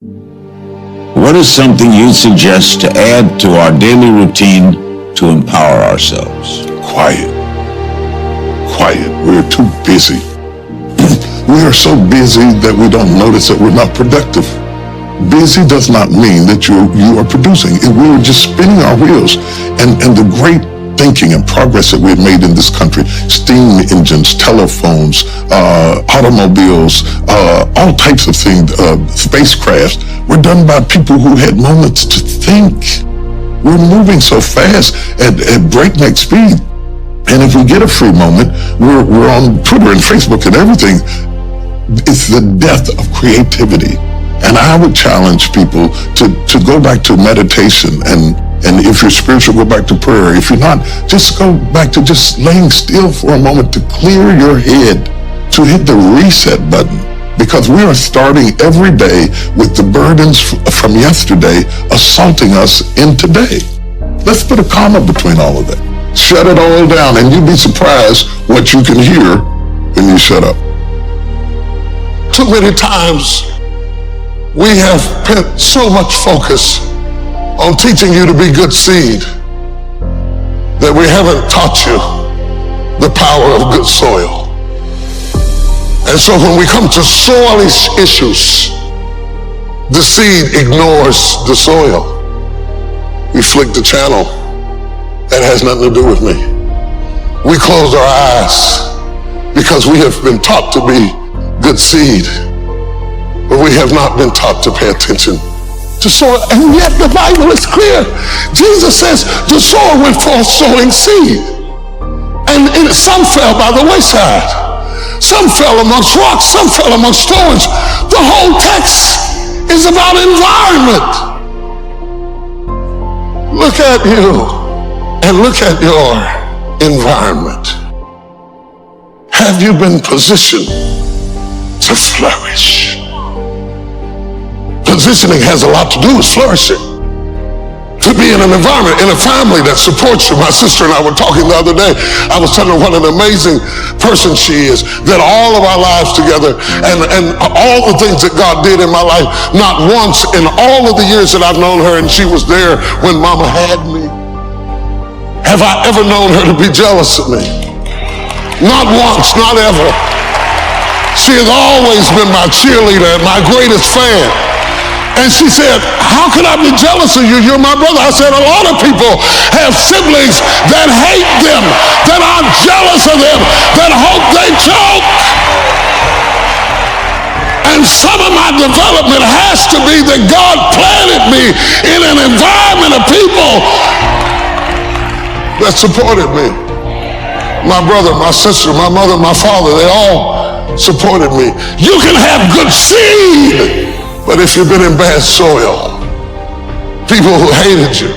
What is something you'd suggest to add to our daily routine to empower ourselves? Quiet. We're too busy. We are so busy that we don't notice that we're not productive. Busy does not mean that you are producing. We were just spinning our wheels. And the great thinking and progress that we've made in this country, steam engines, telephones, automobiles, all types of things, spacecrafts, were done by people who had moments to think. We're moving so fast at breakneck speed. And if we get a free moment, we're on Twitter and Facebook and everything. It's the death of creativity. And I would challenge people to go back to meditation, and if you're spiritual, go back to prayer. If you're not, just go back to just laying still for a moment to clear your head, to hit the reset button. Because we are starting every day with the burdens from yesterday assaulting us in today. Let's put a comma between all of that. Shut it all down, and you'd be surprised what you can hear when you shut up. Too many times we have put so much focus on teaching you to be good seed that we haven't taught you the power of good soil. And so when we come to soil issues, the seed ignores the soil. We flick the channel. That has nothing to do with me. We close our eyes because we have been taught to be good seed, but we have not been taught to pay attention to soil. And yet the Bible is clear. Jesus says the soil went forth sowing seed, and some fell by the wayside. Some fell amongst rocks, some fell amongst thorns. The whole text is about environment. Look at you and look at your environment. Have you been positioned to flourish? Positioning has a lot to do with flourishing. To be in an environment, in a family that supports you. My sister and I were talking the other day. I was telling her what an amazing person she is. That all of our lives together and all the things that God did in my life, not once in all of the years that I've known her, and she was there when Mama had me, have I ever known her to be jealous of me. Not once, not ever. She has always been my cheerleader and my greatest fan. And she said, how could I be jealous of you? You're my brother. I said, a lot of people have siblings that hate them, that are jealous of them, that hope they choke. And some of my development has to be that God planted me in an environment of people that supported me. My brother, my sister, my mother, my father, they all supported me. You can have good seed, but if you've been in bad soil, people who hated you,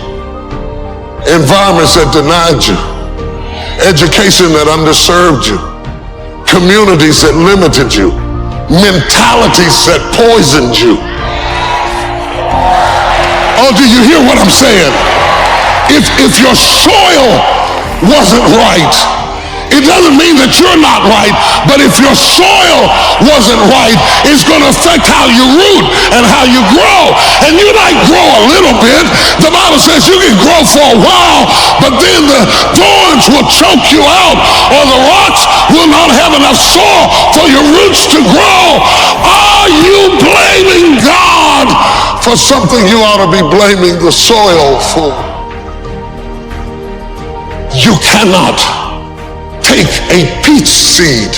environments that denied you, education that underserved you, communities that limited you, mentalities that poisoned you. Oh, do you hear what I'm saying? If your soil wasn't right, it doesn't mean that you're not right, but if your soil wasn't right, it's going to affect how you root and how you grow. And you might grow a little bit. The Bible says you can grow for a while, but then the thorns will choke you out, or the rocks will not have enough soil for your roots to grow. Are you blaming God for something you ought to be blaming the soil for? You cannot take a peach seed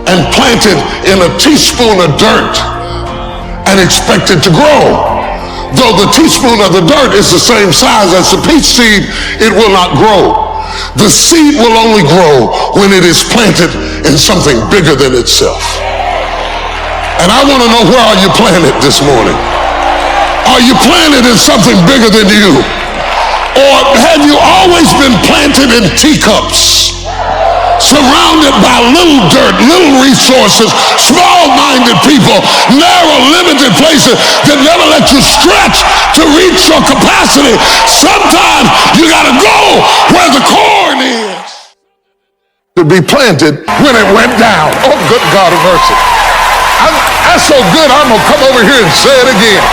and plant it in a teaspoon of dirt and expect it to grow. Though the teaspoon of the dirt is the same size as the peach seed, it will not grow. The seed will only grow when it is planted in something bigger than itself. And I want to know, where are you planted this morning? Are you planted in something bigger than you? Or have you always been planted in teacups, surrounded by little dirt, little resources, small-minded people, narrow, limited places that never let you stretch to reach your capacity? Sometimes you got to go where the corn is to be planted when it went down. Oh, good God of mercy. That's so good, I'm going to come over here and say it again.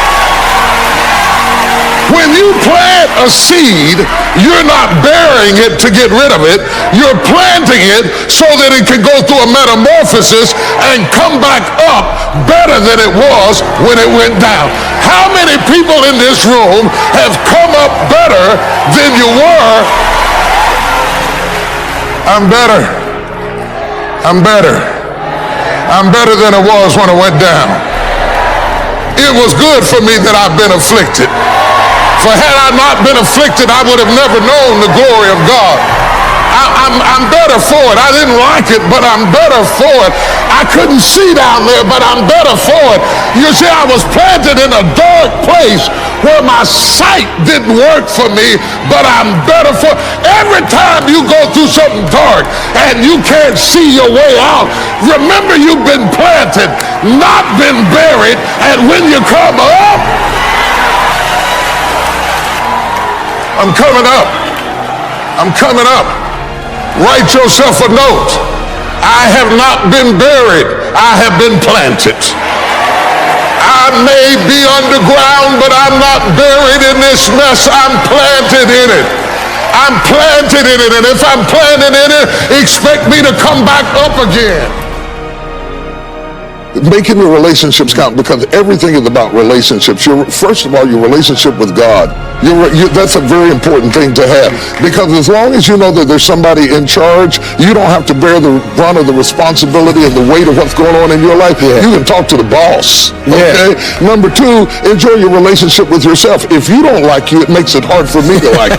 When you plant a seed, you're not burying it to get rid of it. You're planting it so that it can go through a metamorphosis and come back up better than it was when it went down. How many people in this room have come up better than you were? I'm better. I'm better. I'm better than I was when I went down. It was good for me that I've been afflicted. For had I not been afflicted, I would have never known the glory of God. I'm better for it. I didn't like it, but I'm better for it. I couldn't see down there, but I'm better for it. You see, I was planted in a dark place where my sight didn't work for me, but I'm better for it. Every time you go through something dark and you can't see your way out, remember you've been planted, not been buried, and when you come up, I'm coming up. I'm coming up. Write yourself a note. I have not been buried. I have been planted. I may be underground, but I'm not buried in this mess. I'm planted in it. I'm planted in it. And if I'm planted in it, expect me to come back up again. Making your relationships count, because everything is about relationships. First of all, your relationship with God. That's a very important thing to have, because as long as you know that there's somebody in charge, you don't have to bear the brunt of the responsibility and the weight of what's going on in your life. Yeah. You can talk to the boss. Okay. Yeah. Number two, enjoy your relationship with yourself. If you don't like you, it makes it hard for me to like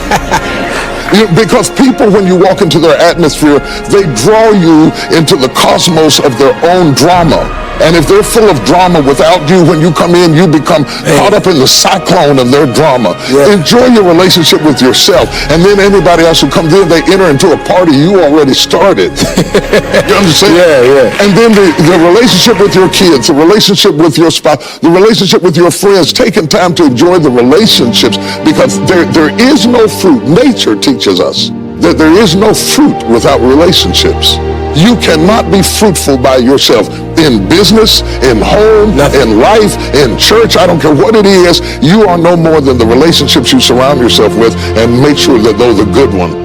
you. Because people, when you walk into their atmosphere, they draw you into the cosmos of their own drama. And if they're full of drama without you, when you come in, you become caught up in the cyclone of their drama. Yeah. Enjoy your relationship with yourself. And then anybody else who comes in, they enter into a party you already started. You understand? Yeah, yeah. And then the relationship with your kids, the relationship with your spouse, the relationship with your friends, taking time to enjoy the relationships, because there is no fruit. Nature teaches us that there is no fruit without relationships. You cannot be fruitful by yourself. In business, in home, in life, in church, I don't care what it is, you are no more than the relationships you surround yourself with, and make sure that those are good ones.